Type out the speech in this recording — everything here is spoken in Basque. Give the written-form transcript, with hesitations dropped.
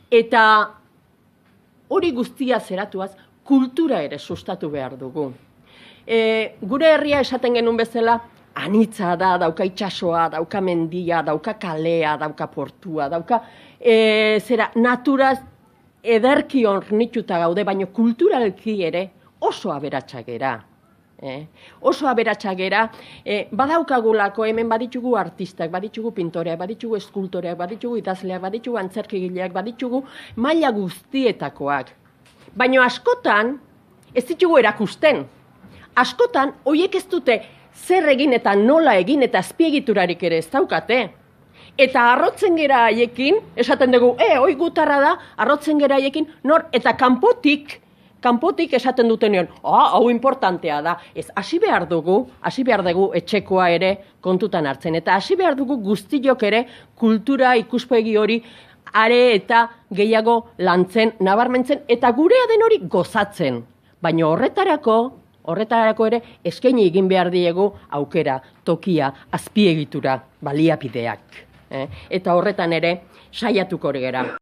Eta hori guztia zeratuaz, kultura ere sustatu behar dugu. Gure herria esaten genuen bezala, anitza da, dauka itsasoa, dauka mendia, dauka kalea, dauka portua, dauka naturaz ederki hornituta gaude, baina kulturalki ere oso aberatsak gera. Oso aberatsak gera, badaukagulako hemen baditugu artistak, baditugu pintoreak, baditugu eskultoreak, baditugu idazleak, baditugu antzerkigileak, baditugu maila guztietakoak. Baina askotan ez ditugu erakusten. Askotan horiek ez dute zer egin eta nola egin eta azpiegiturarik ere ez daukate. Eta arrotzen gera haiekin, esaten dugu, hoi gutarra da, arrotzen gera haiekin, eta kanpotik esaten duten nion, hau importantea da. Ez, hasi behar dugu etxekoa ere kontutan hartzen. Eta hasi behar dugu guztiok ere kultura ikuspegi hori are eta gehiago lantzen, nabarmentzen, eta gurea den hori gozatzen. Baina horretarako ere eskaini egin behar diegu aukera, tokia, azpiegitura, baliabideak. Eta horretan ere saiatuko gera.